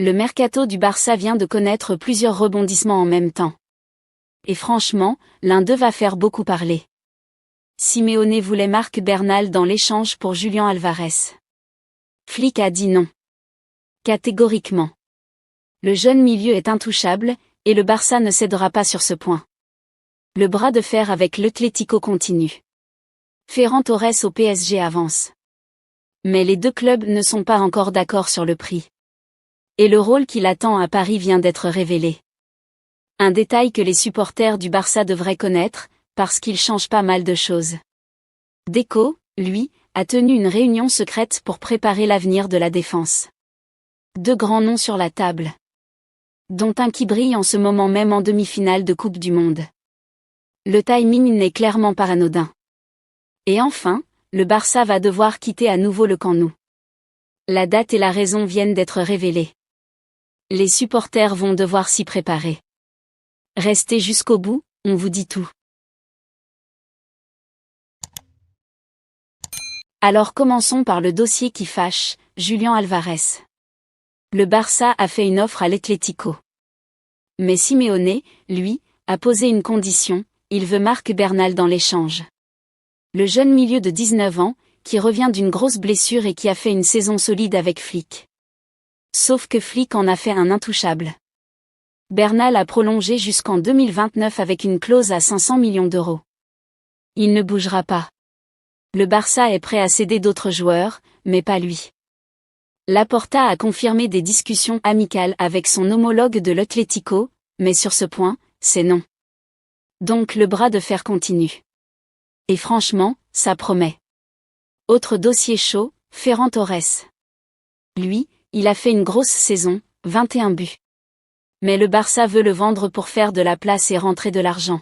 Le mercato du Barça vient de connaître plusieurs rebondissements en même temps. Et franchement, l'un d'eux va faire beaucoup parler. Simeone voulait Marc Bernal dans l'échange pour Julián Álvarez. Flick a dit non. Catégoriquement. Le jeune milieu est intouchable, et le Barça ne cédera pas sur ce point. Le bras de fer avec l'Atlético continue. Ferran Torres au PSG avance. Mais les deux clubs ne sont pas encore d'accord sur le prix. Et le rôle qui l'attend à Paris vient d'être révélé. Un détail que les supporters du Barça devraient connaître, parce qu'il change pas mal de choses. Deco, lui, a tenu une réunion secrète pour préparer l'avenir de la défense. Deux grands noms sur la table. Dont un qui brille en ce moment même en demi-finale de Coupe du Monde. Le timing n'est clairement pas anodin. Et enfin, le Barça va devoir quitter à nouveau le Camp Nou. La date et la raison viennent d'être révélées. Les supporters vont devoir s'y préparer. Restez jusqu'au bout, on vous dit tout. Alors commençons par le dossier qui fâche, Julián Álvarez. Le Barça a fait une offre à l'Atlético. Mais Simeone, lui, a posé une condition, il veut Marc Bernal dans l'échange. Le jeune milieu de 19 ans, qui revient d'une grosse blessure et qui a fait une saison solide avec Flick. Sauf que Flick en a fait un intouchable. Bernal a prolongé jusqu'en 2029 avec une clause à 500 millions d'euros. Il ne bougera pas. Le Barça est prêt à céder d'autres joueurs, mais pas lui. Laporta a confirmé des discussions amicales avec son homologue de l'Atlético, mais sur ce point, c'est non. Donc le bras de fer continue. Et franchement, ça promet. Autre dossier chaud, Ferran Torres. Lui, il a fait une grosse saison, 21 buts. Mais le Barça veut le vendre pour faire de la place et rentrer de l'argent.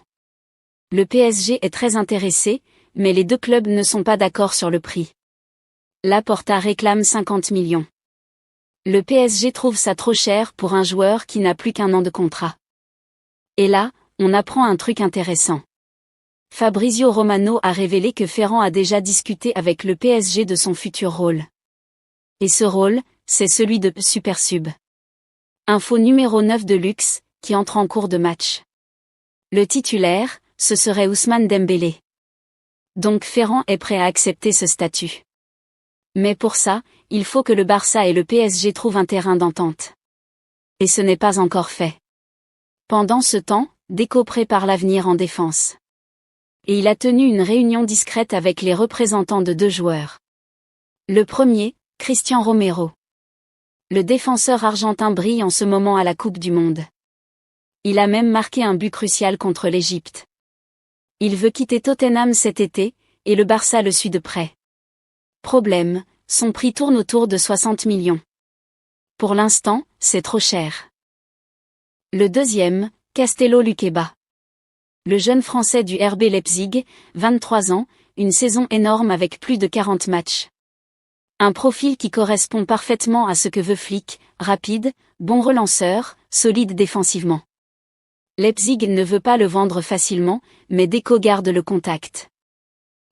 Le PSG est très intéressé, mais les deux clubs ne sont pas d'accord sur le prix. Laporta réclame 50 millions. Le PSG trouve ça trop cher pour un joueur qui n'a plus qu'un an de contrat. Et là, on apprend un truc intéressant. Fabrizio Romano a révélé que Ferran a déjà discuté avec le PSG de son futur rôle. Et ce rôle, c'est celui de super sub. Info numéro 9 de luxe, qui entre en cours de match. Le titulaire, ce serait Ousmane Dembélé. Donc Ferran est prêt à accepter ce statut. Mais pour ça, il faut que le Barça et le PSG trouvent un terrain d'entente. Et ce n'est pas encore fait. Pendant ce temps, Deco prépare l'avenir en défense. Et il a tenu une réunion discrète avec les représentants de deux joueurs. Le premier, Cristian Romero. Le défenseur argentin brille en ce moment à la Coupe du Monde. Il a même marqué un but crucial contre l'Égypte. Il veut quitter Tottenham cet été, et le Barça le suit de près. Problème, son prix tourne autour de 60 millions. Pour l'instant, c'est trop cher. Le deuxième, Castello Luqueba. Le jeune Français du RB Leipzig, 23 ans, une saison énorme avec plus de 40 matchs. Un profil qui correspond parfaitement à ce que veut Flick, rapide, bon relanceur, solide défensivement. Leipzig ne veut pas le vendre facilement, mais Deco garde le contact.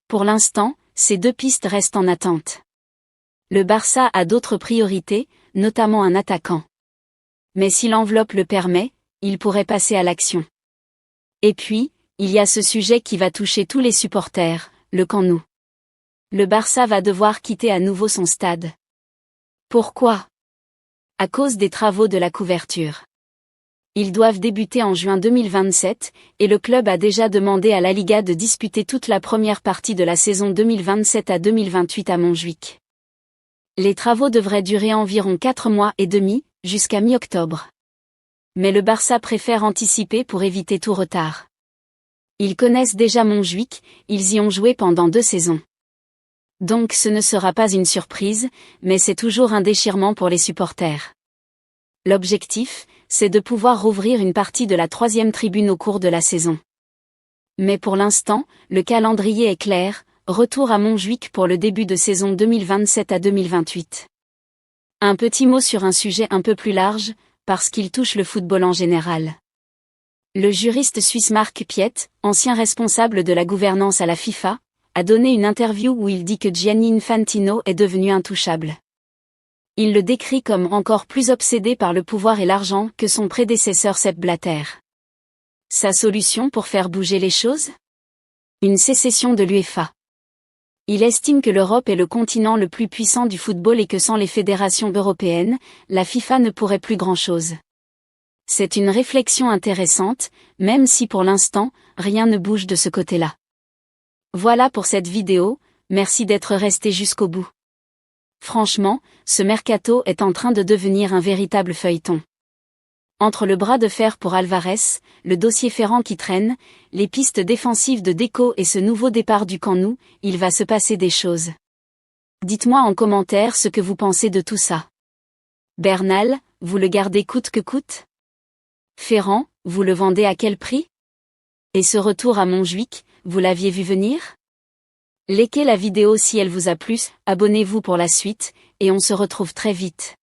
Pour l'instant, ces deux pistes restent en attente. Le Barça a d'autres priorités, notamment un attaquant. Mais si l'enveloppe le permet, il pourrait passer à l'action. Et puis, il y a ce sujet qui va toucher tous les supporters, le Camp Nou. Le Barça va devoir quitter à nouveau son stade. Pourquoi? À cause des travaux de la couverture. Ils doivent débuter en juin 2027, et le club a déjà demandé à la Liga de disputer toute la première partie de la saison 2027 à 2028 à Montjuïc. Les travaux devraient durer environ 4 mois et demi, jusqu'à mi-octobre. Mais le Barça préfère anticiper pour éviter tout retard. Ils connaissent déjà Montjuïc, ils y ont joué pendant 2 saisons. Donc ce ne sera pas une surprise, mais c'est toujours un déchirement pour les supporters. L'objectif, c'est de pouvoir rouvrir une partie de la 3e tribune au cours de la saison. Mais pour l'instant, le calendrier est clair, retour à Montjuïc pour le début de saison 2027 à 2028. Un petit mot sur un sujet un peu plus large, parce qu'il touche le football en général. Le juriste suisse Marc Piet, ancien responsable de la gouvernance à la FIFA, a donné une interview où il dit que Gianni Infantino est devenu intouchable. Il le décrit comme encore plus obsédé par le pouvoir et l'argent que son prédécesseur Sepp Blatter. Sa solution pour faire bouger les choses? Une sécession de l'UEFA. Il estime que l'Europe est le continent le plus puissant du football et que sans les fédérations européennes, la FIFA ne pourrait plus grand-chose. C'est une réflexion intéressante, même si pour l'instant, rien ne bouge de ce côté-là. Voilà pour cette vidéo, merci d'être resté jusqu'au bout. Franchement, ce mercato est en train de devenir un véritable feuilleton. Entre le bras de fer pour Alvarez, le dossier Ferran qui traîne, les pistes défensives de Deco et ce nouveau départ du Camp Nou, il va se passer des choses. Dites-moi en commentaire ce que vous pensez de tout ça. Bernal, vous le gardez coûte que coûte? Ferran, vous le vendez à quel prix? Et ce retour à Montjuic, vous l'aviez vu venir? Likez la vidéo si elle vous a plu, abonnez-vous pour la suite, et on se retrouve très vite.